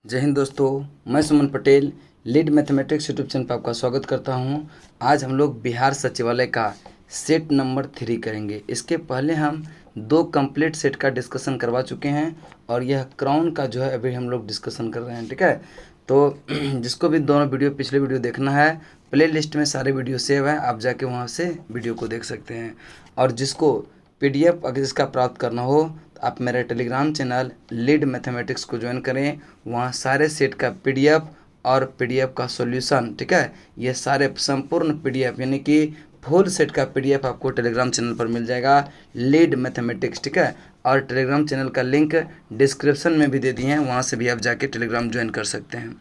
जय हिंद दोस्तों, मैं Suman Patel lead mathematics YouTube channel पर आपका स्वागत करता हूं। आज हम लोग बिहार सचिवालय का सेट नंबर 3 करेंगे। इसके पहले हम दो कंप्लीट सेट का डिस्कशन करवा चुके हैं और यह क्राउन का जो है अभी हम लोग डिस्कशन कर रहे हैं। ठीक है, तो जिसको भी दोनों पिछले वीडियो देखना है, प्ले लिस्ट में सारे वीडियो सेव है, आप जाके वहाँ से वीडियो को देख सकते हैं। और जिसको PDF अगर इसका प्राप्त करना हो तो आप मेरे टेलीग्राम चैनल लीड मैथमेटिक्स को ज्वाइन करें। वहाँ सारे सेट का PDF और PDF का सॉल्यूशन, ठीक है, ये सारे संपूर्ण PDF यानी कि फुल सेट का PDF आपको टेलीग्राम चैनल पर मिल जाएगा, लीड मैथमेटिक्स। ठीक है, और टेलीग्राम चैनल का लिंक डिस्क्रिप्शन में भी दे दिए हैं, वहाँ से भी आप जाके टेलीग्राम ज्वाइन कर सकते हैं।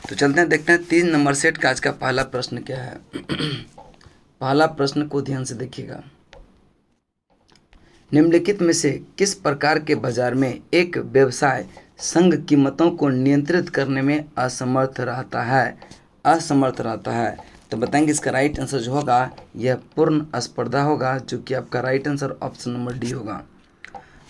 तो चलते हैं, देखते हैं 3 नंबर सेट का आज का पहला प्रश्न क्या है। पहला प्रश्न को ध्यान से देखिएगा। निम्नलिखित में से किस प्रकार के बाजार में एक व्यवसाय संघ कीमतों को नियंत्रित करने में असमर्थ रहता है। तो बताएंगे इसका राइट आंसर जो होगा यह पूर्ण स्पर्धा होगा, जो कि आपका right answer option number D होगा।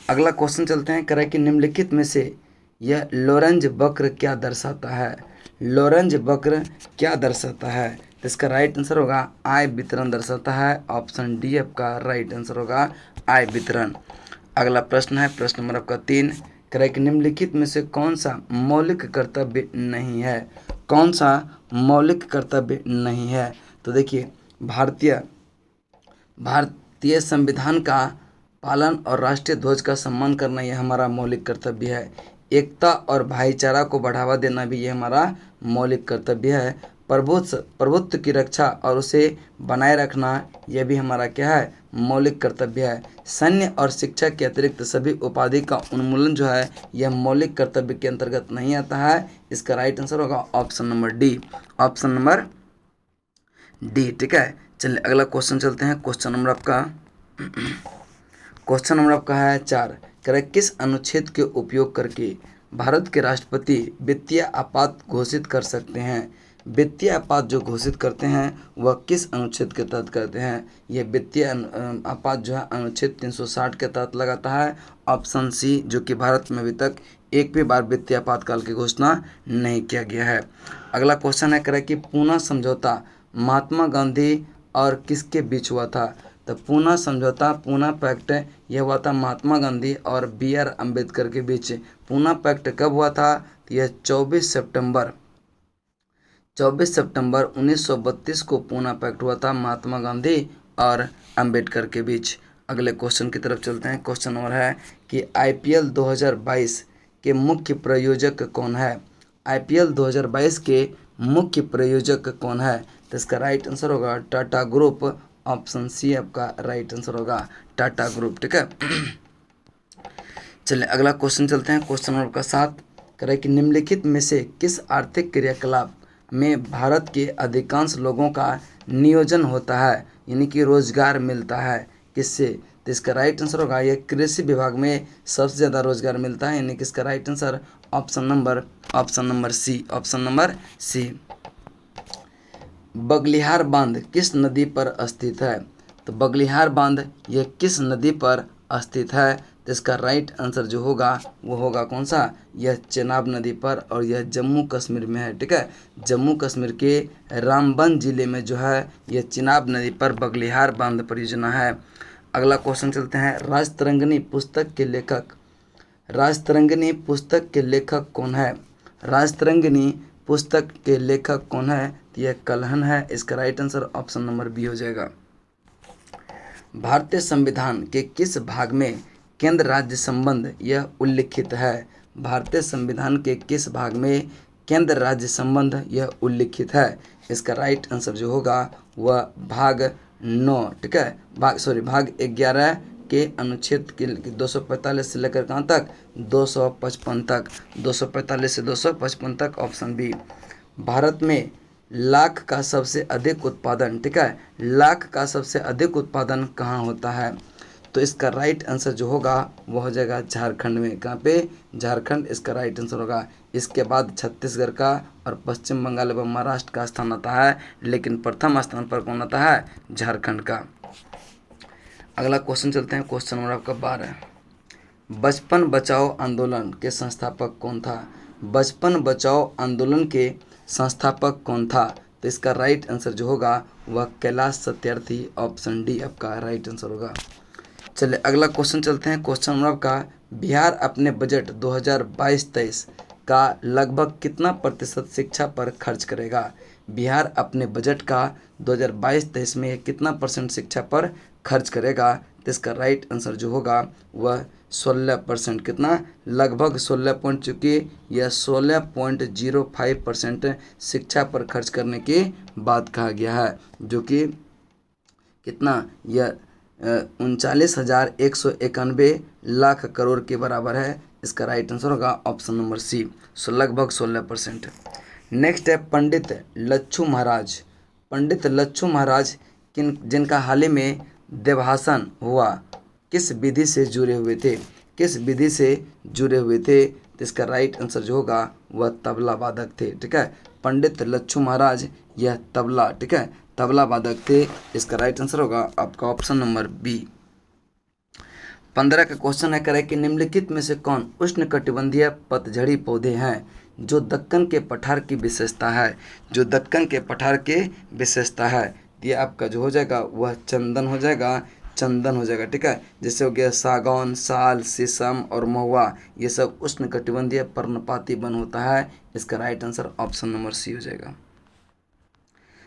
अगला क्वेश्चन चलते हैं, करें कि निम्नलिखित में से यह लोरेंज वक्र क्या दर्शाता है। लोरेंज वक्र क्या दर्शाता है, तो इसका राइट आंसर होगा आय वितरण दर्शाता है। ऑप्शन डी आपका राइट आंसर होगा आय वितरण। अगला प्रश्न है प्रश्न नंबर आपका 3, करें कि निम्नलिखित में से कौन सा मौलिक कर्तव्य नहीं है। कौन सा मौलिक कर्तव्य नहीं है, तो देखिए भारतीय संविधान का पालन और राष्ट्रीय ध्वज का सम्मान करना यह हमारा मौलिक कर्तव्य है। एकता और भाईचारा को बढ़ावा देना भी यह हमारा मौलिक कर्तव्य है। प्रभुत्व की रक्षा और उसे बनाए रखना यह भी हमारा क्या है, मौलिक कर्तव्य है। सैन्य और शिक्षा के अतिरिक्त सभी उपाधि का उन्मूलन जो है यह मौलिक कर्तव्य के अंतर्गत नहीं आता है। इसका राइट आंसर होगा option number D, option number D. ठीक है, चलिए अगला क्वेश्चन चलते हैं। क्वेश्चन नंबर आपका है 4, करें किस अनुच्छेद के उपयोग करके भारत के राष्ट्रपति वित्तीय आपात घोषित कर सकते हैं। वित्तीय आपात जो घोषित करते हैं वह किस अनुच्छेद के तहत करते हैं। यह वित्तीय आपात जो है अनुच्छेद 360 के तहत लगाता है। ऑप्शन सी, जो कि भारत में अभी तक एक भी बार वित्तीय आपातकाल की घोषणा नहीं किया गया है। अगला क्वेश्चन है, करें कि पूना समझौता महात्मा गांधी और किसके बीच हुआ था। तो पूना समझौता, पूना पैक्ट यह हुआ था महात्मा गांधी और BR अम्बेडकर के बीच। पूना पैक्ट कब हुआ था, तो यह 24 सितंबर 1932 को पूना पैक्ट हुआ था महात्मा गांधी और अम्बेडकर के बीच। अगले क्वेश्चन की तरफ चलते हैं। क्वेश्चन नंबर है कि IPL 2022 के मुख्य प्रायोजक कौन है। IPL 2022 के मुख्य प्रायोजक कौन है, तो इसका राइट आंसर होगा टाटा ग्रुप। ऑप्शन सी आपका राइट आंसर होगा टाटा ग्रुप। ठीक है, चलिए अगला क्वेश्चन चलते हैं। क्वेश्चन नंबर का 7, करें कि निम्नलिखित में से किस आर्थिक क्रियाकलाप में भारत के अधिकांश लोगों का नियोजन होता है, यानी कि रोजगार मिलता है किससे। तो इसका राइट आंसर होगा ये कृषि विभाग में सबसे ज़्यादा रोजगार मिलता है, यानी कि इसका right answer option number C, option number C. बगलिहार बांध किस नदी पर स्थित है। तो बगलिहार बांध यह किस नदी पर स्थित है, तो इसका राइट आंसर जो होगा वो होगा कौन सा, यह चेनाब नदी पर, और यह जम्मू कश्मीर में है। ठीक है, जम्मू कश्मीर के रामबन जिले में जो है यह चेनाब नदी पर बगलिहार बांध परियोजना है। अगला क्वेश्चन चलते हैं। राजतरंगिणी पुस्तक के लेखक कौन है। राजतरंगिणी पुस्तक के लेखक कौन है, तो यह कल्हण है। इसका right answer option number B हो जाएगा। भारतीय संविधान के किस भाग में केंद्र राज्य संबंध यह उल्लिखित है। भारतीय संविधान के किस भाग में केंद्र राज्य संबंध यह उल्लिखित है। इसका राइट आंसर जो होगा वह भाग 9, ठीक है, भाग 11 के अनुच्छेद के 245 से लेकर कहाँ तक, 255 तक, 245 से 255 तक, ऑप्शन बी। भारत में लाख का सबसे अधिक उत्पादन, ठीक है, लाख का सबसे अधिक उत्पादन कहाँ होता है। तो इसका राइट आंसर जो होगा वो हो जाएगा झारखंड में। कहाँ पे, झारखंड, इसका राइट आंसर होगा। इसके बाद छत्तीसगढ़ का और पश्चिम बंगाल एवं महाराष्ट्र का स्थान आता है, लेकिन प्रथम स्थान पर कौन आता है, झारखंड का। अगला क्वेश्चन चलते हैं। क्वेश्चन नंबर आपका 12, बचपन बचाओ आंदोलन के संस्थापक कौन था? बचपन बचाओ आंदोलन के संस्थापक कौन था? तो इसका राइट आंसर जो होगा वह कैलाश सत्यार्थी, ऑप्शन डी आपका राइट आंसर होगा। चलिए अगला क्वेश्चन चलते हैं। क्वेश्चन नंबर आपका, बिहार अपने बजट 2022-23 का लगभग कितना प्रतिशत शिक्षा पर खर्च करेगा? बिहार अपने बजट का 2022-23 में कितना परसेंट शिक्षा पर खर्च करेगा? तो इसका राइट आंसर जो होगा वह 16%। कितना? लगभग 16 पॉइंट, चूँकि यह 16.05% शिक्षा पर खर्च करने की बात कहा गया है, जो कि कितना, यह 39,191 लाख करोड़ के बराबर है। इसका राइट आंसर होगा ऑप्शन नंबर सी, लगभग 16%। नेक्स्ट है पंडित लच्छू महाराज। पंडित लच्छू महाराज जिनका हाल ही में देवभाषण हुआ, किस विधि से जुड़े हुए थे? किस विधि से जुड़े हुए थे? तो इसका राइट आंसर जो होगा वह तबला वादक थे। ठीक है, पंडित लच्छू महाराज यह तबला, ठीक है, तबला वादक थे। इसका राइट आंसर होगा आपका ऑप्शन नंबर बी। 15 का क्वेश्चन है, करे कि निम्नलिखित में से कौन उष्णकटिबंधीय पतझड़ी पौधे हैं जो दक्कन के पठार की विशेषता है? जो दक्कन के पठार के विशेषता है, ये आपका जो हो जाएगा वह चंदन हो जाएगा, चंदन हो जाएगा। ठीक है, जैसे हो गया सागौन, साल, शीशम और महुआ, ये सब उष्णकटिबंधीय पर्णपाती वन होता है। इसका right answer option number C हो जाएगा।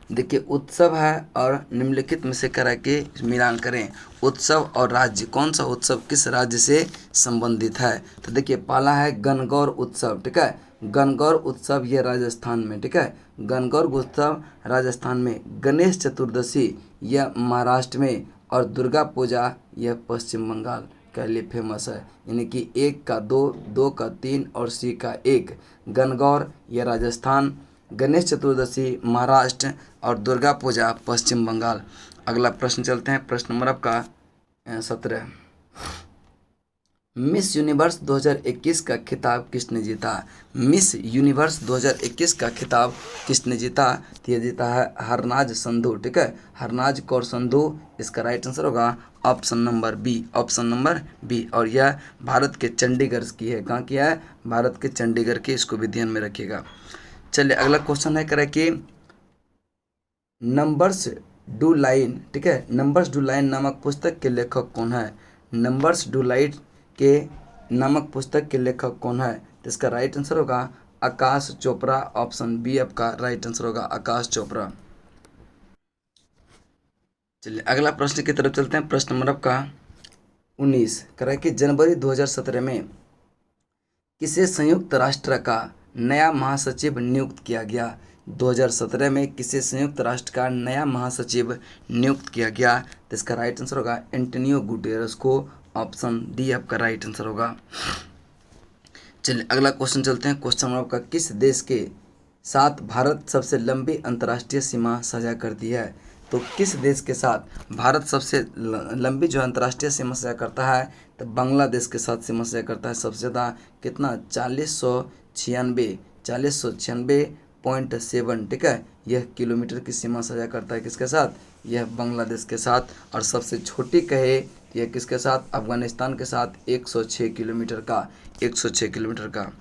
देखिए उत्सव है और निम्नलिखित में से करा के मिलान करें। उत्सव और राज्य, कौन सा उत्सव किस राज्य से संबंधित है? तो देखिए पहला है गणगौर उत्सव। ठीक है, गणगौर उत्सव यह राजस्थान में, ठीक है, गणगौर उत्सव राजस्थान में। गणेश चतुर्दशी यह महाराष्ट्र में, और दुर्गा पूजा यह पश्चिम बंगाल के लिए फेमस है। यानी कि 1 का 2, 2 का 3 और सी का 1। गणगौर यह राजस्थान, गणेश चतुर्दशी महाराष्ट्र और दुर्गा पूजा पश्चिम बंगाल। अगला प्रश्न चलते हैं, प्रश्न नंबर आपका 17। मिस यूनिवर्स 2021 का खिताब किसने जीता? मिस यूनिवर्स 2021 का खिताब किसने जीता? तो ये जीता है हरनाज संधू। ठीक है, हरनाज कौर संधू। इसका राइट आंसर होगा option number B, option number B. और यह भारत के चंडीगढ़ की है। कहाँ की है? भारत के चंडीगढ़ की, इसको भी ध्यान में रखिएगा। चलिए अगला क्वेश्चन है, करे कि नंबर्स डू लाइन, ठीक है, नंबर्स डू लाइन नामक पुस्तक के लेखक कौन है? नंबर्स डू लाइन के नामक पुस्तक के लेखक कौन है? तो इसका राइट आंसर होगा आकाश चोपड़ा, ऑप्शन बी आपका राइट आंसर होगा आकाश चोपड़ा। चलिए अगला प्रश्न की तरफ चलते हैं। प्रश्न नंबर आपका 19 करें कि जनवरी 2017 में किसे संयुक्त राष्ट्र का नया महासचिव नियुक्त किया गया? 2017 में किसे संयुक्त राष्ट्र का नया महासचिव नियुक्त किया गया? तो इसका राइट आंसर होगा एंटोनियो गुटेरस को, ऑप्शन डी आपका राइट आंसर होगा। चलिए अगला क्वेश्चन चलते हैं। क्वेश्चन नंबर आपका, किस देश के साथ भारत सबसे लंबी अंतर्राष्ट्रीय सीमा साझा करती है? तो किस देश के साथ भारत सबसे लंबी जो अंतर्राष्ट्रीय सीमा साझा करता है? तो बांग्लादेश के साथ सीमा साझा करता है सबसे ज़्यादा। कितना? 4096.7, ठीक है, यह किलोमीटर की सीमा साझा करता है। किसके साथ? यह बांग्लादेश के साथ। और सबसे छोटी कहे यह किसके साथ? अफगानिस्तान के साथ 106 किलोमीटर का, 106 किलोमीटर का।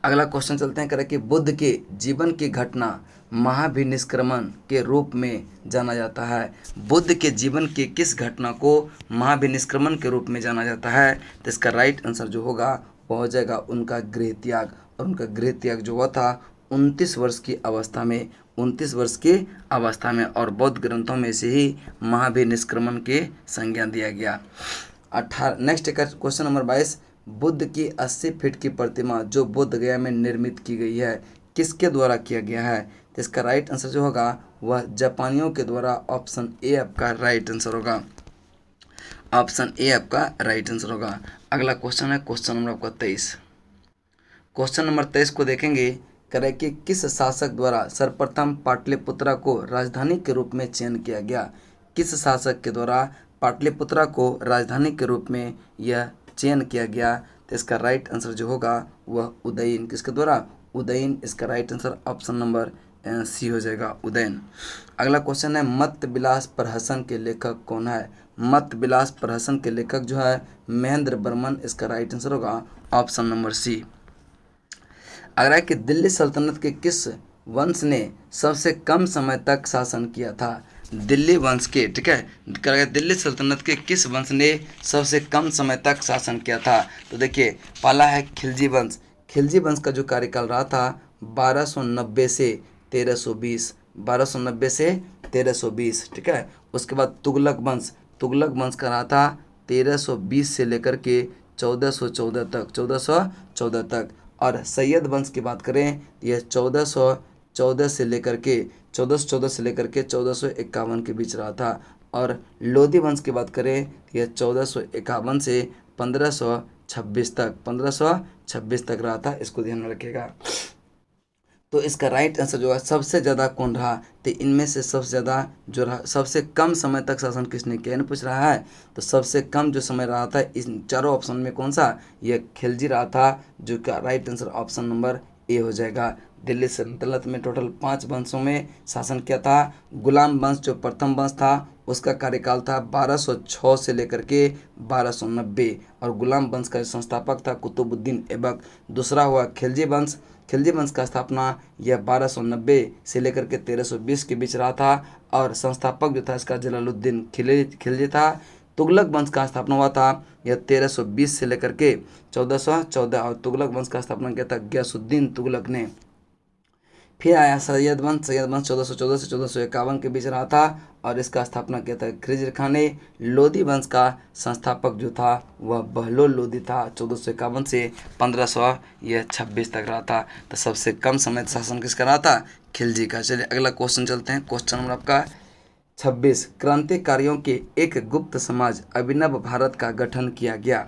अगला क्वेश्चन चलते हैं, करें कि बुद्ध के जीवन की घटना महाभिनिष्क्रमण के रूप में जाना जाता है। बुद्ध के जीवन की किस घटना को महाभिनिष्क्रमण के रूप में जाना जाता है? तो इसका राइट आंसर जो होगा वो हो जाएगा उनका गृह त्याग। और उनका गृह त्याग जो हुआ था 29 वर्ष की अवस्था में, 29 वर्ष की अवस्था में। और बौद्ध ग्रंथों में से ही महाभिनिष्क्रमण के संज्ञा दिया गया। 18 नेक्स्ट क्वेश्चन नंबर 22, बुद्ध की 80 फीट की प्रतिमा जो बोध गया में निर्मित की गई है किसके द्वारा किया गया है? तो इसका राइट आंसर जो होगा वह जापानियों के द्वारा, ऑप्शन ए आपका राइट आंसर होगा, ऑप्शन ए आपका राइट आंसर होगा। अगला क्वेश्चन है क्वेश्चन नंबर आपका 23। क्वेश्चन नंबर 23 को देखेंगे, करें कि किस शासक द्वारा सर्वप्रथम पाटलिपुत्रा को राजधानी के रूप में चयन किया गया? किस शासक के द्वारा पाटलिपुत्रा को राजधानी के रूप में यह चयन किया गया? तो इसका राइट आंसर जो होगा वह उदयन, किसके द्वारा? उदयन। इसका right answer option number C हो जाएगा, उदयन। अगला क्वेश्चन है, मत्त विलास प्रहसन के लेखक कौन है? मत विलास प्रहसन के लेखक जो है महेंद्र बर्मन। इसका राइट आंसर होगा ऑप्शन नंबर सी। अगला है कि दिल्ली सल्तनत के किस वंश ने सबसे कम समय तक शासन किया था? दिल्ली वंश के, ठीक है, दिल्ली सल्तनत के किस वंश ने सबसे कम समय तक शासन किया था? तो देखिए, पहला है खिलजी वंश। खिलजी वंश का जो कार्यकाल रहा था 1290 से 1320, 1290 से 1320, ठीक है। उसके बाद तुगलक वंश, तुगलक वंश का रहा था 1320 से लेकर के 1414 तक, 1414 तक। और सैयद वंश की बात करें तो यह 1414 से लेकर के 1414 से लेकर के 1451 के बीच रहा था। और लोधी वंश की बात करें तो यह 1451 से 1526 तक, 1526 तक रहा था। इसको ध्यान में रखिएगा। तो इसका राइट आंसर जो है सबसे ज़्यादा कौन रहा? तो इनमें से सबसे ज़्यादा जो रहा, सबसे कम समय तक शासन किसने किया, पूछ रहा है। तो सबसे कम जो समय रहा था इन चारों ऑप्शन में कौन सा? ये खिलजी रहा था, जो का राइट आंसर ऑप्शन नंबर ए हो जाएगा। दिल्ली सल्तनत में टोटल 5 वंशों में शासन किया था। गुलाम वंश जो प्रथम वंश था उसका कार्यकाल था 1206 से लेकर के 1290, और गुलाम वंश का संस्थापक था कुतुबुद्दीन ऐबक। दूसरा हुआ खिलजी वंश। खिलजी वंश का स्थापना यह 1290 से लेकर के 1320 के बीच रहा था, और संस्थापक जो था इसका जलालुद्दीन खिलजी था। तुगलक वंश का स्थापना हुआ था यह 1320 से लेकर के 1414, और तुगलक वंश का स्थापना किया था गयासुद्दीन तुगलक ने। फिर आया सैयद वंश। सैयद वंश 1414 से 1451 के बीच रहा था, और इसका स्थापना किया था खिज़र खान ने। लोधी वंश का संस्थापक जो था वह बहलोल लोधी था, 1451 से 1526 तक रहा था। तो सबसे कम समय शासन किसका रहा था? खिलजी का। चलिए अगला क्वेश्चन चलते हैं। क्वेश्चन नंबर आपका 26, क्रांतिकारियों के एक गुप्त समाज अभिनव भारत का गठन किया गया,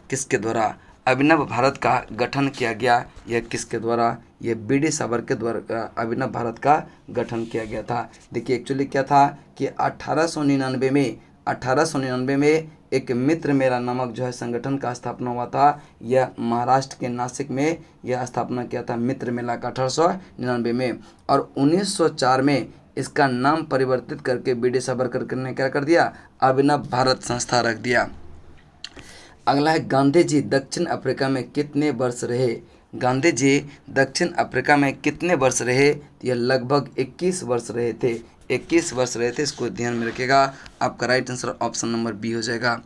किसके द्वारा? अभिनव भारत का गठन किया गया, यह किसके द्वारा? यह बी.डी. सावरकर के द्वारा अभिनव भारत का गठन किया गया था। देखिए एक्चुअली क्या था कि 1899 में एक मित्र मेला नामक जो है संगठन का स्थापना हुआ था। यह महाराष्ट्र के नासिक में यह स्थापना किया था मित्र मेला का 1899 में, और 1904 में इसका नाम परिवर्तित करके बी.डी. सावरकर ने क्या कर दिया? अभिनव भारत संस्था रख दिया। अगला है गांधी जी दक्षिण अफ्रीका में कितने वर्ष रहे? गांधी जी दक्षिण अफ्रीका में कितने वर्ष रहे? यह लगभग 21 वर्ष रहे थे, 21 वर्ष रहे थे। इसको ध्यान में रखिएगा। आपका right answer option number B हो जाएगा।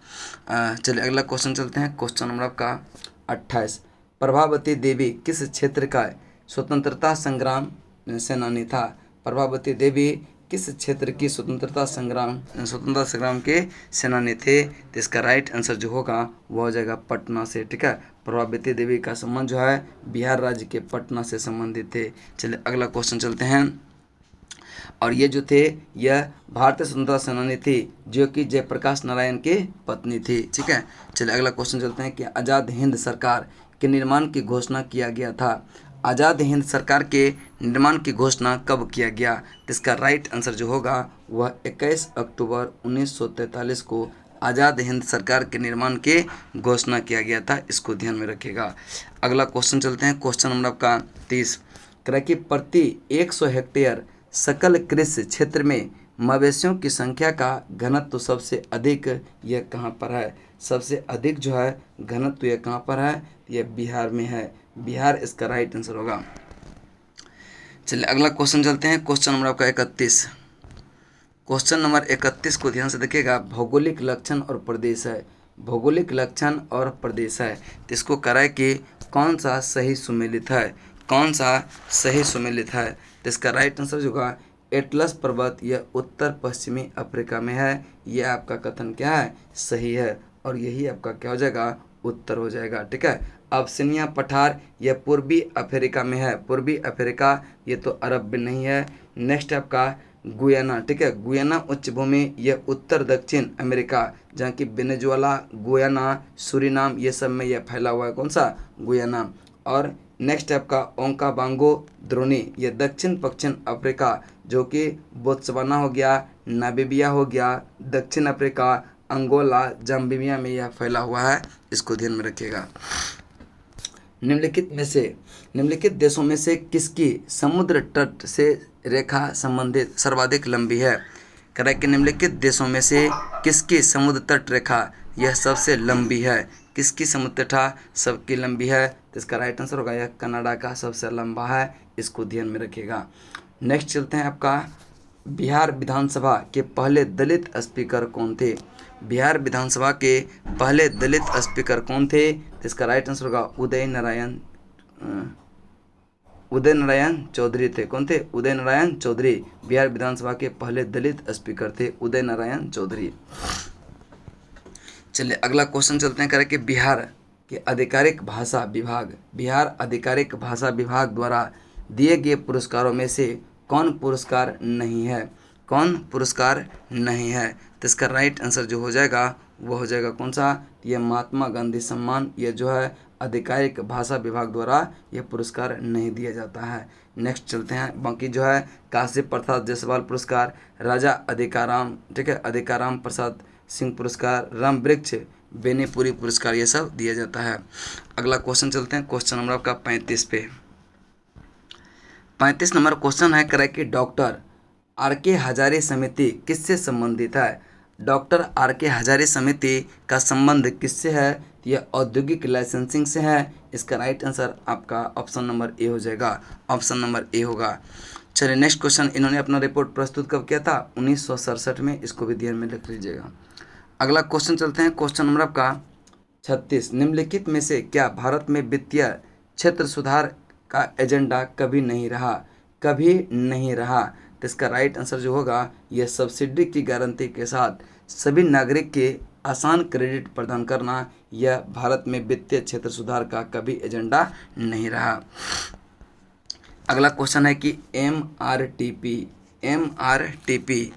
चलिए अगला क्वेश्चन चलते हैं। क्वेश्चन नंबर आपका 28, प्रभावती देवी किस क्षेत्र का स्वतंत्रता संग्राम सेनानी था? प्रभावती देवी किस क्षेत्र की स्वतंत्रता संग्राम के सेनानी थे? तो इसका राइट आंसर जो होगा वो हो जाएगा पटना से, ठीक है। प्रभावती देवी का संबंध जो है बिहार राज्य के पटना से संबंधित थे। चलिए अगला क्वेश्चन चलते हैं। और ये जो थे यह भारतीय स्वतंत्रता सेनानी थी जो कि जयप्रकाश नारायण के पत्नी थी, ठीक है। चलिए अगला क्वेश्चन चलते हैं कि आज़ाद हिंद सरकार के निर्माण की घोषणा किया गया था। आज़ाद हिंद सरकार के निर्माण की घोषणा कब किया गया? इसका राइट आंसर जो होगा वह 21 अक्टूबर 1943 को आज़ाद हिंद सरकार के निर्माण की घोषणा किया गया था। इसको ध्यान में रखिएगा। अगला क्वेश्चन चलते हैं। क्वेश्चन नंबर आपका 30, कि प्रति 100 हेक्टेयर सकल कृषि क्षेत्र में मवेशियों की संख्या का घनत्व सबसे अधिक यह कहाँ पर है? सबसे अधिक जो है घनत्व यह कहाँ पर है? यह बिहार में है। बिहार इसका राइट आंसर होगा। चलिए अगला क्वेश्चन चलते हैं। क्वेश्चन नंबर आपका 31। क्वेश्चन नंबर 31 को ध्यान से देखिएगा। भौगोलिक लक्षण और प्रदेश है। भौगोलिक लक्षण और प्रदेश है, तो इसको कराए कि कौन सा सही सुमेलित है? कौन सा सही सुमेलित है? तो इसका राइट आंसर जो होगा एटलस पर्वत यह उत्तर पश्चिमी अफ्रीका में है। यह आपका कथन क्या है? सही है, और यही आपका क्या हो जाएगा? उत्तर हो जाएगा, ठीक है। अबसिनिया पठार यह पूर्वी अफ्रीका में है। पूर्वी अफ्रीका ये तो अरब में नहीं है। नेक्स्ट आपका गुयाना, ठीक है। गुयाना उच्च भूमि यह उत्तर दक्षिण अमेरिका, जहाँ की वेनेजुएला, गुयाना, सूरीनाम ये सब में यह फैला हुआ है। कौन सा? गुयाना। और नेक्स्ट आपका ओंकाबांगो द्रोणी यह दक्षिण पश्चिम अफ्रीका, जो कि बोत्सवाना हो गया, नामीबिया हो गया, दक्षिण अफ्रीका, अंगोला, जाम्बिया में यह फैला हुआ है। इसको ध्यान में रखिएगा। निम्नलिखित देशों में से किसकी समुद्र तट से रेखा संबंधित सर्वाधिक लंबी है? करेक्ट कि निम्नलिखित देशों में से किसकी समुद्र तट रेखा यह सबसे लंबी है? किसकी समुद्र तट सबकी लंबी है? तो इसका राइट आंसर होगा यह कनाडा का सबसे लंबा है, इसको ध्यान में रखिएगा। नेक्स्ट चलते हैं आपका बिहार विधानसभा के पहले दलित स्पीकर कौन थे? बिहार विधानसभा के पहले दलित स्पीकर कौन थे? तो इसका राइट आंसर होगा उदय नारायण चौधरी थे। कौन थे? उदय नारायण चौधरी बिहार विधानसभा के पहले दलित स्पीकर थे, उदय नारायण चौधरी। चलिए अगला क्वेश्चन चलते हैं करें कि बिहार आधिकारिक भाषा विभाग द्वारा दिए गए पुरस्कारों में से कौन पुरस्कार नहीं है? कौन पुरस्कार नहीं है? तो इसका राइट आंसर जो हो जाएगा वो हो जाएगा कौन सा? ये महात्मा गांधी सम्मान, ये जो है आधिकारिक भाषा विभाग द्वारा ये पुरस्कार नहीं दिया जाता है। नेक्स्ट चलते हैं, बाकी जो है काशी प्रसाद जायसवाल पुरस्कार, राजा अधिकाराम, ठीक है, अधिकाराम प्रसाद सिंह पुरस्कार, राम वृक्ष बेनीपुरी पुरस्कार, ये सब दिया जाता है। अगला क्वेश्चन चलते हैं क्वेश्चन नंबर आपका 35 पे। 35 नंबर क्वेश्चन है करेक्ट कि डॉक्टर आर के हजारे समिति किससे संबंधित है? डॉक्टर आर के हजारे समिति का संबंध किससे है? यह औद्योगिक लाइसेंसिंग से है। इसका राइट आंसर आपका ऑप्शन नंबर ए हो जाएगा, ऑप्शन नंबर ए होगा। चलिए नेक्स्ट क्वेश्चन, इन्होंने अपना रिपोर्ट प्रस्तुत कब किया था? 1967 में, इसको भी ध्यान में रख लीजिएगा। अगला क्वेश्चन चलते हैं क्वेश्चन नंबर आपका 36, निम्नलिखित में से क्या भारत में वित्तीय क्षेत्र सुधार का एजेंडा कभी नहीं रहा? कभी नहीं रहा। तो इसका राइट आंसर जो होगा यह सब्सिडी की गारंटी के साथ सभी नागरिक के आसान क्रेडिट प्रदान करना, यह भारत में वित्तीय क्षेत्र सुधार का कभी एजेंडा नहीं रहा। अगला क्वेश्चन है कि MRTP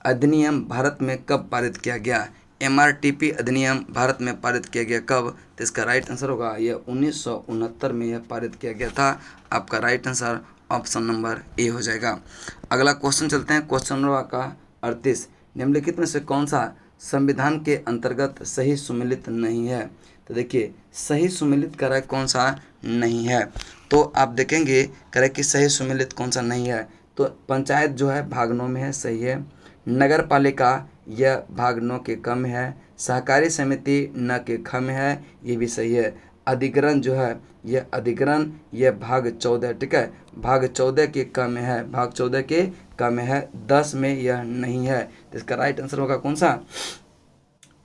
अधिनियम भारत में कब पारित किया गया? MRTP अधिनियम भारत में पारित किया गया कब? तो इसका राइट आंसर होगा यह 1969 में यह पारित किया गया था। आपका राइट आंसर ऑप्शन नंबर ए हो जाएगा। अगला क्वेश्चन चलते हैं क्वेश्चन नंबर का 38, निम्नलिखित में से कौन सा संविधान के अंतर्गत सही सुमेलित नहीं है? तो देखिए सही सुमेलित करा कौन सा नहीं है, तो आप देखेंगे करे कि सही सुमेलित कौन सा नहीं है। तो पंचायत जो है भाग 9 में है, सही है। नगर पालिका यह भाग 9 के क में है। सहकारी समिति न के ख में है, ये भी सही है। अधिग्रहण जो है यह अधिग्रहण यह भाग 14, ठीक है, भाग 14 के क में है, भाग 14 के क में है, 10 में यह नहीं है। तो इसका राइट आंसर होगा कौन सा?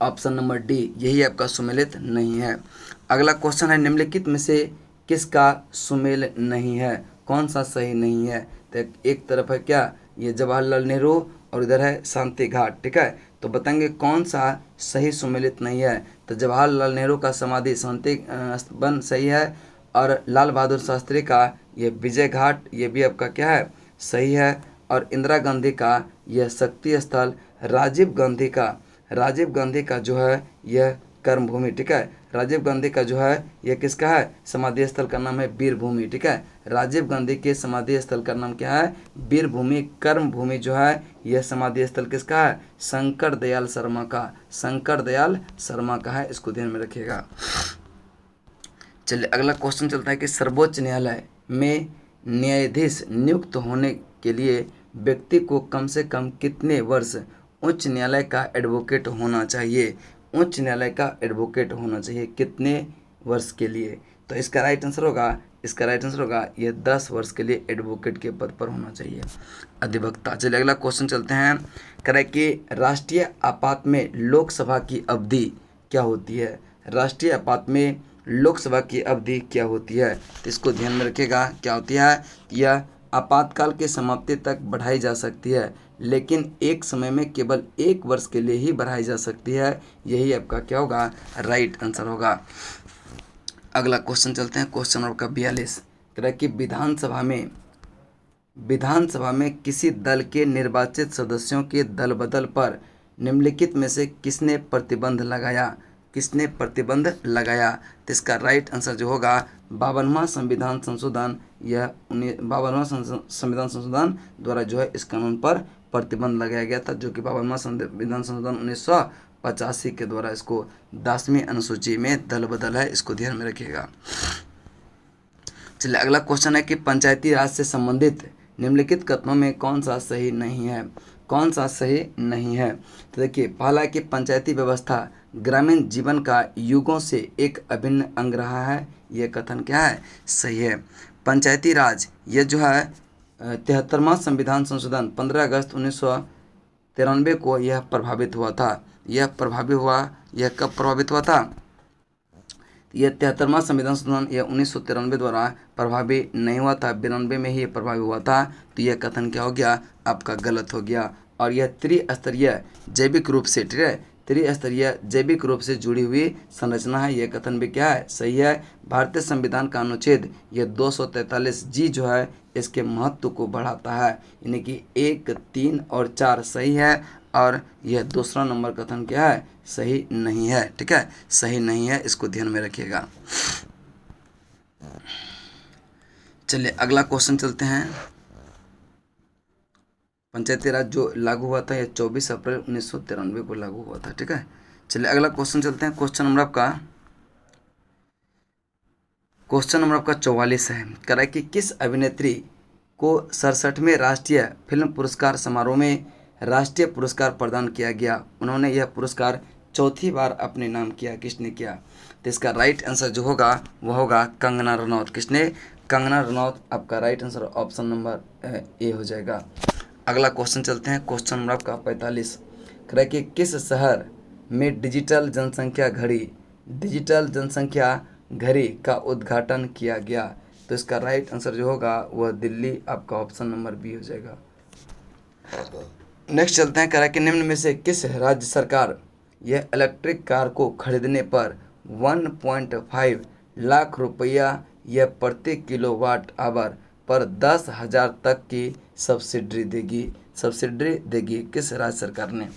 ऑप्शन नंबर डी, यही आपका सुमेलित नहीं है। अगला क्वेश्चन है निम्नलिखित में से किसका सुमेल नहीं है? कौन सा सही नहीं है? तो एक तरफ है क्या, ये जवाहरलाल नेहरू और इधर है शांति घाट, ठीक है। तो बताएंगे कौन सा सही सुमेलित नहीं है? तो जवाहरलाल नेहरू का समाधि शांति वन सही है, और लाल बहादुर शास्त्री का ये विजय घाट, ये भी आपका क्या है, सही है। और इंदिरा गांधी का यह शक्ति स्थल, राजीव गांधी का जो है यह कर्मभूमि, ठीक है। राजीव गांधी का जो है यह किसका है? समाधि स्थल का नाम है वीर भूमि, ठीक है। राजीव गांधी के समाधि स्थल का नाम क्या है? वीर भूमि। कर्म भूमि जो है यह समाधि स्थल किसका है? शंकर दयाल शर्मा का है, इसको ध्यान में रखिएगा। चलिए अगला क्वेश्चन चलता है कि सर्वोच्च न्यायालय में न्यायाधीश नियुक्त होने के लिए व्यक्ति को कम से कम कितने वर्ष उच्च न्यायालय का एडवोकेट होना चाहिए? उच्च न्यायालय का एडवोकेट होना चाहिए कितने वर्ष के लिए? तो इसका राइट आंसर होगा ये 10 वर्ष के लिए एडवोकेट के पद पर होना चाहिए, अधिवक्ता। चलिए अगला क्वेश्चन चलते हैं, करें कि राष्ट्रीय आपात में लोकसभा की अवधि क्या होती है? राष्ट्रीय आपात में लोकसभा की अवधि क्या होती है? तो इसको ध्यान में रखिएगा, क्या होती है? यह आपातकाल की समाप्ति तक बढ़ाई जा सकती है, लेकिन एक समय में केवल 1 वर्ष के लिए ही बढ़ाई जा सकती है। यही आपका क्या होगा? राइट आंसर होगा। अगला क्वेश्चन चलते हैं क्वेश्चन नंबर 42, करें कि विधानसभा में किसी दल के निर्वाचित सदस्यों के दल बदल पर निम्नलिखित में से किसने प्रतिबंध लगाया? तो इसका राइट आंसर जो होगा 52वां संविधान संशोधन, यह 52वां संविधान संशोधन द्वारा जो है इस कानून पर प्रतिबंध लगाया गया था, जो कि 52वां संविधान संशोधन 1985 के द्वारा इसको 10वीं अनुसूची में दल बदल है, इसको ध्यान में रखिएगा। चलिए अगला क्वेश्चन है कि पंचायती राज से संबंधित निम्नलिखित कथनों में कौन सा सही नहीं है? कौन सा सही नहीं है? तो देखिए, पहला कि पंचायती व्यवस्था ग्रामीण जीवन का युगों से एक अभिन्न अंग रहा है, यह कथन क्या है? सही है। पंचायती राज ये जो है 73वां संविधान संशोधन 15 अगस्त 1993 को यह प्रभावित हुआ था। यह कब प्रभावित हुआ था? यह 73वां संविधान संशोधन यह 1993 द्वारा प्रभावी नहीं हुआ था, 92 में ही यह प्रभावी हुआ था। तो यह कथन क्या हो गया? आपका गलत हो गया। और यह त्रिस्तरीय जैविक रूप से, ठीक है, त्रिस्तरीय जैविक रूप से जुड़ी हुई संरचना है, यह कथन भी क्या है? सही है। भारतीय संविधान का अनुच्छेद यह 243 जो है इसके महत्व को बढ़ाता है, यानी कि 1, 3 और 4 सही है। और यह दूसरा नंबर कथन क्या है? सही नहीं है। ठीक है, सही नहीं है, इसको ध्यान में रखिएगा। चलिए अगला क्वेश्चन चलते हैं। पंचायती राज जो लागू हुआ था यह 24 अप्रैल 1993 को लागू हुआ था। ठीक है, चलिए अगला क्वेश्चन चलते हैं। क्वेश्चन नंबर आपका 44 है। कह रहा है कि किस अभिनेत्री को 67वें राष्ट्रीय फिल्म पुरस्कार समारोह में राष्ट्रीय पुरस्कार प्रदान किया गया? उन्होंने यह पुरस्कार चौथी बार अपने नाम किया। किसने किया? तो इसका राइट आंसर जो होगा वह होगा कंगना रनौत। किसने? कंगना रनौत। आपका राइट आंसर ऑप्शन नंबर ए हो जाएगा। अगला क्वेश्चन चलते हैं। क्वेश्चन नंबर आपका 45 कह रहा है कि किस शहर में डिजिटल जनसंख्या घड़ी का उद्घाटन किया गया? तो इसका राइट आंसर जो होगा वह दिल्ली, आपका ऑप्शन नंबर बी हो जाएगा। नेक्स्ट चलते हैं। कह रहा है कि निम्न में से किस राज्य सरकार यह इलेक्ट्रिक कार को खरीदने पर 1.5 लाख रुपया यह प्रति किलोवाट आवर पर 10,000 तक की सब्सिडी देगी? किस राज्य सरकार ने?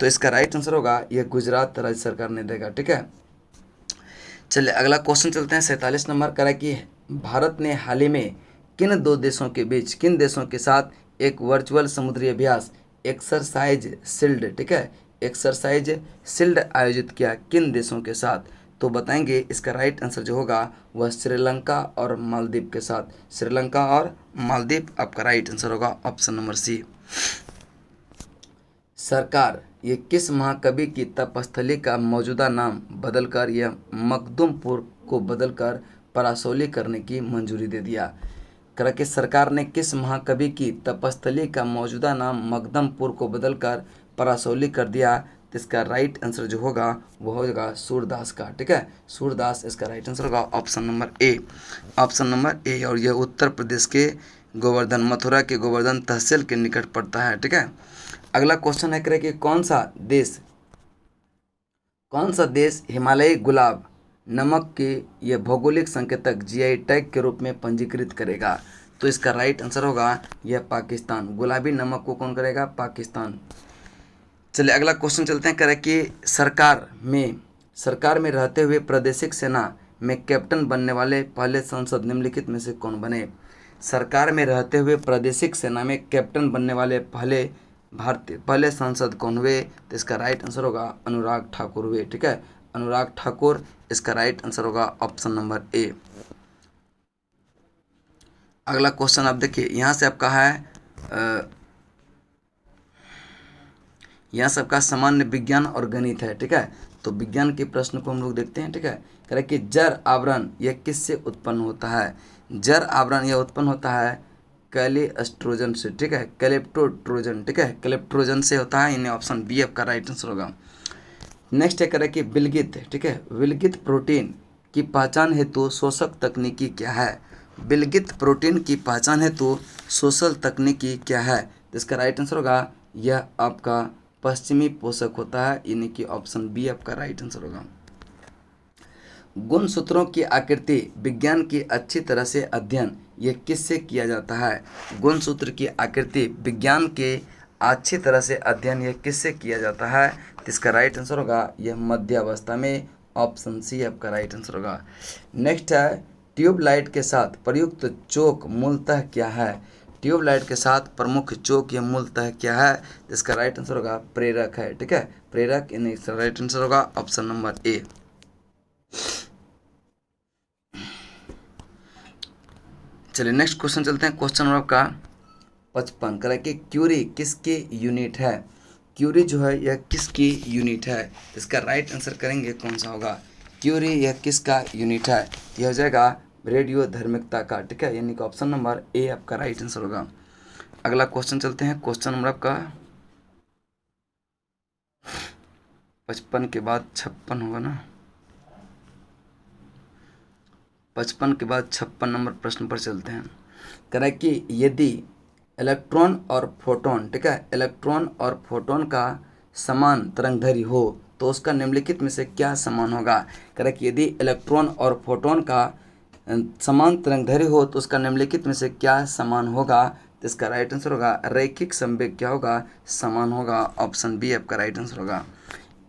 तो इसका राइट आंसर होगा यह गुजरात राज्य सरकार ने देगा। ठीक है, चलिए अगला क्वेश्चन चलते हैं। 47 नंबर करा कि भारत ने हाल ही में किन देशों के साथ एक वर्चुअल समुद्री अभ्यास एक्सरसाइज शील्ड आयोजित किया? किन देशों के साथ? तो बताएंगे। इसका राइट आंसर जो होगा वह श्रीलंका और मालदीव के साथ। श्रीलंका और मालदीव, आपका राइट आंसर होगा ऑप्शन नंबर सी। सरकार ये किस महाकवि की तपस्थली का मौजूदा नाम बदलकर यह मखदुमपुर को बदलकर परासौली करने की मंजूरी दे दिया? कह कि सरकार ने किस महाकवि की तपस्थली का मौजूदा नाम मखदुमपुर को बदलकर परासौली कर दिया? तो इसका राइट आंसर जो होगा वो होगा सूरदास का। ठीक है, सूरदास इसका राइट आंसर होगा ऑप्शन नंबर ए। और यह उत्तर प्रदेश के मथुरा के गोवर्धन तहसील के निकट पड़ता है। ठीक है, अगला क्वेश्चन है कि कौन सा देश हिमालयी गुलाब नमक के यह भौगोलिक संकेतक जीआई टैग के रूप में पंजीकृत करेगा? तो इसका राइट आंसर होगा यह पाकिस्तान। गुलाबी नमक को कौन करेगा? पाकिस्तान। चलिए अगला क्वेश्चन चलते हैं। करें कि सरकार में रहते हुए प्रादेशिक सेना में कैप्टन बनने वाले पहले सांसद निम्नलिखित में से कौन बने? सरकार में रहते हुए प्रादेशिक सेना में कैप्टन बनने वाले पहले सांसद कौन हुए? तो इसका राइट आंसर होगा अनुराग ठाकुर हुए। ठीक है, अनुराग ठाकुर इसका राइट आंसर होगा ऑप्शन नंबर ए। अगला क्वेश्चन आप देखिए, यहाँ से आपका है यहाँ सबका सामान्य विज्ञान और गणित है। ठीक है, तो विज्ञान के प्रश्न को हम लोग देखते हैं। ठीक है, कह रहे कि जर आवरण यह किससे उत्पन्न होता है? जर आवरण यह उत्पन्न होता है कैलेस्ट्रोजन से। ठीक है, कैलेप्टोट्रोजन। ठीक है, कैलेप्ट्रोजन से होता है, इन्हें ऑप्शन बी आपका राइट आंसर होगा। नेक्स्ट है कह रहे कि विलगित, ठीक है, विलगित प्रोटीन की पहचान हेतु शोषक तकनीकी क्या है? विलगित प्रोटीन की पहचान हेतु शोषक तकनीकी क्या है? तो इसका राइट आंसर होगा यह आपका पश्चिमी पोषक होता है, यानी कि ऑप्शन बी आपका राइट आंसर होगा। गुणसूत्रों की आकृति विज्ञान की अच्छी तरह से अध्ययन यह किससे किया जाता है? गुणसूत्र की आकृति विज्ञान के अच्छी तरह से अध्ययन यह किससे किया जाता है? तो इसका राइट आंसर होगा यह मध्यावस्था में, ऑप्शन सी आपका राइट आंसर होगा। नेक्स्ट है ट्यूबलाइट के साथ प्रयुक्त चोक मूलतः क्या है? ट्यूबलाइट के साथ प्रमुख चोक यह मूलतः क्या है? इसका राइट आंसर होगा प्रेरक है। ठीक है, प्रेरक, यानी इसका राइट आंसर होगा ऑप्शन नंबर ए। चलिए नेक्स्ट क्वेश्चन चलते हैं। क्वेश्चन नंबर आपका 55 करें कि क्यूरी किसकी यूनिट है, क्यूरी जो है यह किसकी यूनिट है, इसका राइट आंसर करेंगे कौन सा होगा, क्यूरी यह किसका यूनिट है, यह हो जाएगा रेडियो धर्मिकता का, ठीक है, यानी कि ऑप्शन नंबर ए आपका राइट आंसर होगा। अगला क्वेश्चन चलते हैं, क्वेश्चन नंबर आपका 55 के बाद 56 होगा ना, 55 के बाद 56 नंबर प्रश्न पर चलते हैं। कह रहा है कि यदि इलेक्ट्रॉन और प्रोटॉन, ठीक है, इलेक्ट्रॉन और प्रोटॉन का समान तरंगदैर्घ्य हो तो उसका निम्नलिखित में से क्या समान होगा। कह रहा है कि यदि इलेक्ट्रॉन और प्रोटॉन का समान तरंगदैर्घ्य हो तो उसका निम्नलिखित में से क्या समान होगा, तो इसका राइट आंसर होगा रैखिक संवेग क्या होगा, समान होगा। ऑप्शन बी आपका राइट आंसर होगा।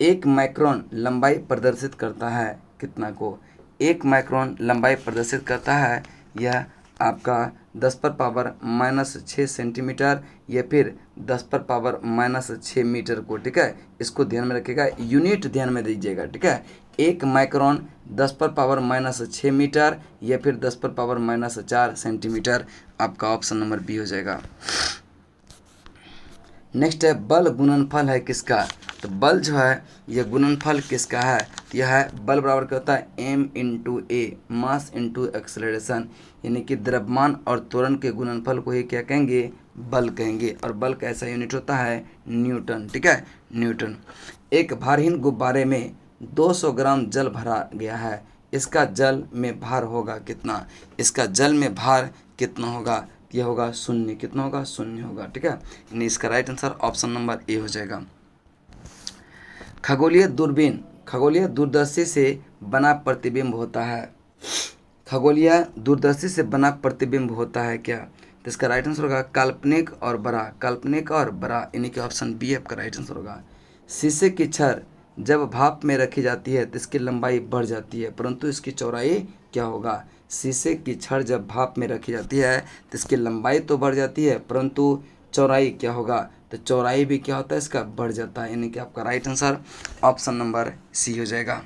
1 माइक्रोन लंबाई प्रदर्शित करता है कितना को, 1 माइक्रोन लंबाई प्रदर्शित करता है यह आपका 10 पर पावर -6 सेंटीमीटर या फिर 10 पर पावर -6 मीटर को, ठीक है, इसको ध्यान में रखिएगा, यूनिट ध्यान में दीजिएगा, ठीक है। 1 माइक्रोन 10 पर पावर -6 मीटर या फिर 10 पर पावर -4 सेंटीमीटर, आपका ऑप्शन नंबर बी हो जाएगा। नेक्स्ट है बल गुणनफल है किसका, तो बल जो है यह गुणनफल किसका है, तो यह है बल बराबर क्या होता है m इंटू ए, मास इंटू एक्सेलरेशन, यानी कि द्रव्यमान और त्वरण के गुणनफल को ही क्या कहेंगे, बल कहेंगे, और बल का ऐसा यूनिट होता है न्यूटन, ठीक है, न्यूटन। एक भारहीन गुब्बारे में 200 ग्राम जल भरा गया है, इसका जल में भार होगा कितना, इसका जल में भार कितना होगा, यह होगा 0, कितना होगा 0 होगा, ठीक है, यानी इसका राइट आंसर ऑप्शन नंबर ए हो जाएगा। खगोलीय दूरबीन खगोलीय दूरदर्शी से बना प्रतिबिंब होता है, खगोलीय दूरदर्शी से बना प्रतिबिंब होता है क्या, तो इसका राइट आंसर होगा काल्पनिक और बड़ा, काल्पनिक और बड़ा, यानी कि ऑप्शन बी आपका राइट आंसर होगा। शीशे की छड़ जब भाप में रखी जाती है तो इसकी लंबाई बढ़ जाती है परंतु इसकी चौड़ाई क्या होगा, शीशे की छड़ जब भाप में रखी जाती है तो इसकी लंबाई तो बढ़ जाती है परंतु चौड़ाई क्या होगा, तो चौड़ाई भी क्या होता है इसका बढ़ जाता है, यानी कि आपका right answer option number C हो जाएगा।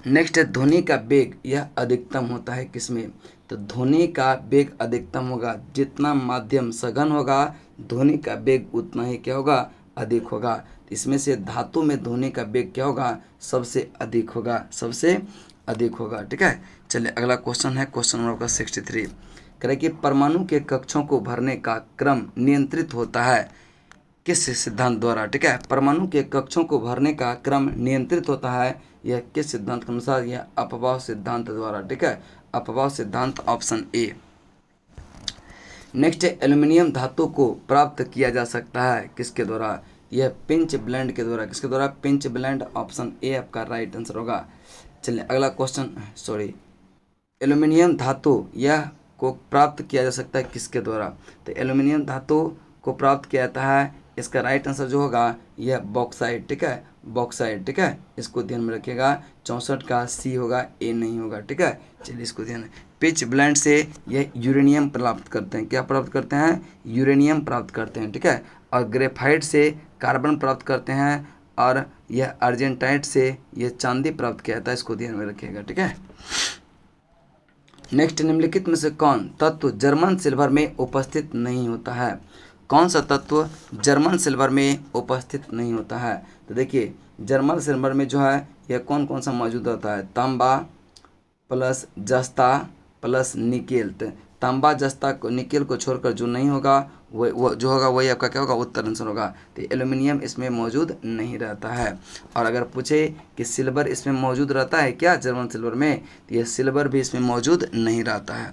नेक्स्ट है ध्वनि का वेग यह अधिकतम होता है किसमें, तो ध्वनि का वेग अधिकतम होगा जितना माध्यम सघन होगा ध्वनि का वेग उतना ही क्या होगा, अधिक होगा। इसमें से धातु में ध्वनि का वेग क्या होगा, सबसे अधिक होगा, सबसे अधिक होगा, ठीक है। चलिए अगला क्वेश्चन है क्वेश्चन नंबर 63, कह रहे कि परमाणु के कक्षों को भरने का क्रम नियंत्रित होता है किस सिद्धांत द्वारा, ठीक है, परमाणु के कक्षों को भरने का क्रम नियंत्रित होता है यह किस सिद्धांत के अनुसार, यह अपवाह सिद्धांत द्वारा, ठीक है, अपवाह सिद्धांत ऑप्शन ए। नेक्स्ट है एल्यूमिनियम धातु को प्राप्त किया जा सकता है किसके द्वारा, यह पिंच ब्लेंड के द्वारा, किसके द्वारा, पिंच ब्लेंड, ऑप्शन ए आपका राइट आंसर होगा। चलिए अगला क्वेश्चन, एल्यूमिनियम धातु यह को प्राप्त किया जा सकता है किसके द्वारा, तो एल्यूमिनियम धातु को प्राप्त किया जाता है, इसका राइट आंसर जो होगा यह बॉक्साइट, ठीक है, बॉक्साइट, ठीक है, इसको ध्यान में रखिएगा। 64 का सी होगा, ए नहीं होगा, ठीक है। चलिए इसको ध्यान, पिच ब्लेंड से यह यूरेनियम प्राप्त करते हैं, क्या प्राप्त करते हैं, यूरेनियम प्राप्त करते हैं, ठीक है, और ग्रेफाइट से कार्बन प्राप्त करते हैं, और यह अर्जेंटाइट से यह चांदी प्राप्त किया जाता है, इसको ध्यान में रखिएगा, ठीक है। नेक्स्ट निम्नलिखित में से कौन तत्व जर्मन सिल्वर में उपस्थित नहीं होता है, कौन सा तत्व जर्मन सिल्वर में उपस्थित नहीं होता है, तो देखिए जर्मन सिल्वर में जो है यह कौन कौन सा मौजूद होता है, तांबा प्लस जस्ता प्लस निकेल, तांबा जस्ता को निकेल को छोड़कर जो नहीं होगा वो जो होगा वही आपका क्या होगा, उत्तर आंसर होगा। तो एल्यूमिनियम इसमें मौजूद नहीं रहता है। और अगर पूछे कि सिल्वर इसमें मौजूद रहता है क्या जर्मन सिल्वर में, तो यह सिल्वर भी इसमें मौजूद नहीं रहता है।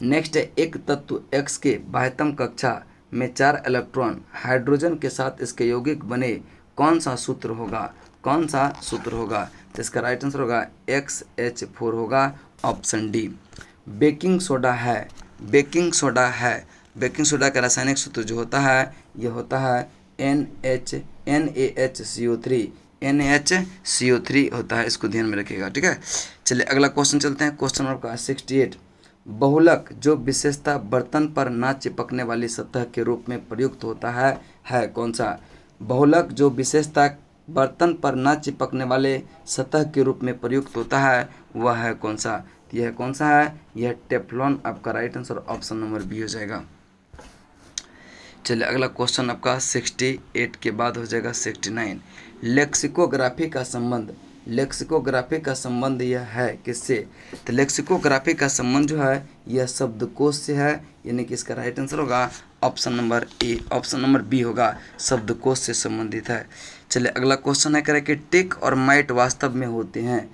नेक्स्ट है एक तत्व X के बाह्यतम कक्षा में 4 इलेक्ट्रॉन हाइड्रोजन के साथ इसके यौगिक बने कौन सा सूत्र होगा, कौन सा सूत्र होगा, तो इसका राइट आंसर होगा XH4 होगा, ऑप्शन डी। बेकिंग सोडा है, बेकिंग सोडा है, बेकिंग सोडा का रासायनिक सूत्र जो होता है यह होता है NaHCO3, NaHCO3 होता है, इसको ध्यान में रखिएगा, ठीक है। चलिए अगला क्वेश्चन चलते हैं, क्वेश्चन नंबर 68, बहुलक जो विशेषता बर्तन पर ना चिपकने वाली सतह के रूप में प्रयुक्त होता है कौन सा, बहुलक जो विशेषता बर्तन पर ना चिपकने वाले सतह के रूप में प्रयुक्त होता है वह है कौन सा, तो यह कौन सा है, यह टेफ्लॉन आपका right answer option number B हो जाएगा। चलिए अगला क्वेश्चन आपका 68 के बाद हो जाएगा 69। लेक्सिकोग्राफी का संबंध, लेक्सिकोग्राफी का संबंध यह है किससे, तो लेक्सिकोग्राफी का संबंध जो है यह शब्दकोश से है, यानी कि इसका राइट आंसर होगा option number A, option number B होगा, शब्दकोश से संबंधित है। चलिए अगला क्वेश्चन है करें कि टिक और माइट वास्तव में होते हैं,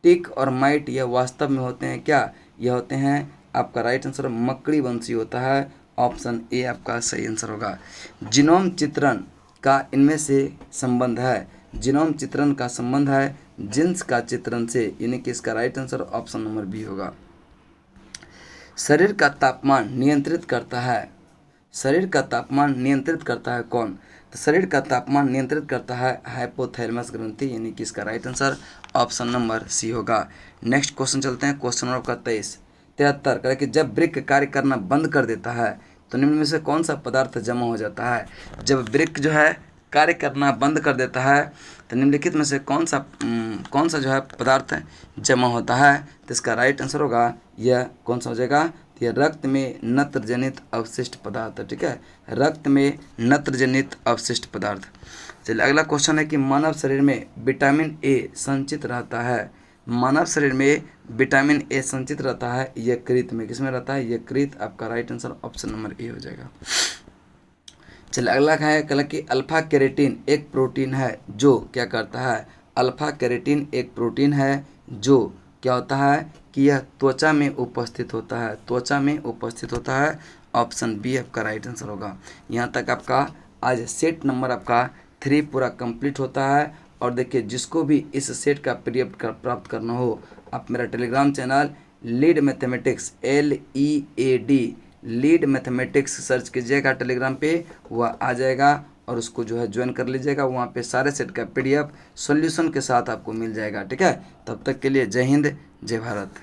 टिक और माइट यह वास्तव में होते हैं क्या, यह होते हैं आपका राइट आंसर मकड़ी वंशी होता है, ऑप्शन ए आपका सही आंसर होगा। जीनोम चित्रण का इनमें से संबंध है, जीनोम चित्रण का संबंध है जीन्स का चित्रण से, यानी कि इसका right answer option number B होगा। शरीर का तापमान नियंत्रित करता है, शरीर का तापमान नियंत्रित करता है कौन, तो शरीर का तापमान नियंत्रित करता है हाइपोथैलेमस ग्रंथि, यानी कि इसका right answer option number C होगा। नेक्स्ट क्वेश्चन चलते हैं, क्वेश्चन नंबर आपका 73 करें कि जब वृक्क कार्य करना बंद कर देता है तो निम्न में से कौन सा पदार्थ जमा हो जाता है। जब वृक्क जो है कार्य करना बंद कर देता है तो निम्नलिखित में से कौन सा जो है पदार्थ जमा होता है, तो इसका राइट आंसर होगा यह कौन सा हो जाएगा, तो यह रक्त में नत्रजनित अवशिष्ट पदार्थ, ठीक है, रक्त में नत्रजनित अवशिष्ट पदार्थ। चलिए अगला क्वेश्चन है कि मानव शरीर में विटामिन ए संचित रहता है, मानव शरीर में विटामिन ए संचित रहता है यकृत में, किसमें रहता है, यकृत, आपका राइट आंसर ऑप्शन नंबर ए हो जाएगा। चलिए अगला है कल कि अल्फा केरेटिन एक प्रोटीन है जो क्या करता है, अल्फा केरेटिन एक प्रोटीन है जो क्या होता है कि यह त्वचा में उपस्थित होता है, त्वचा में उपस्थित होता है, ऑप्शन बी आपका राइट आंसर होगा। यहाँ तक आपका आज सेट नंबर आपका 3 पूरा कंप्लीट होता है। और देखिए जिसको भी इस सेट का पीडीएफ प्राप्त करना हो, आप मेरा Telegram channel lead mathematics LEAD lead mathematics search कीजिएगा टेलीग्राम पे, वह आ जाएगा और उसको जो है ज्वाइन कर लीजिएगा। वहाँ पे सारे सेट का पीडीएफ सॉल्यूशन के साथ आपको मिल जाएगा, ठीक है। तब तक के लिए जय हिंद, जय भारत।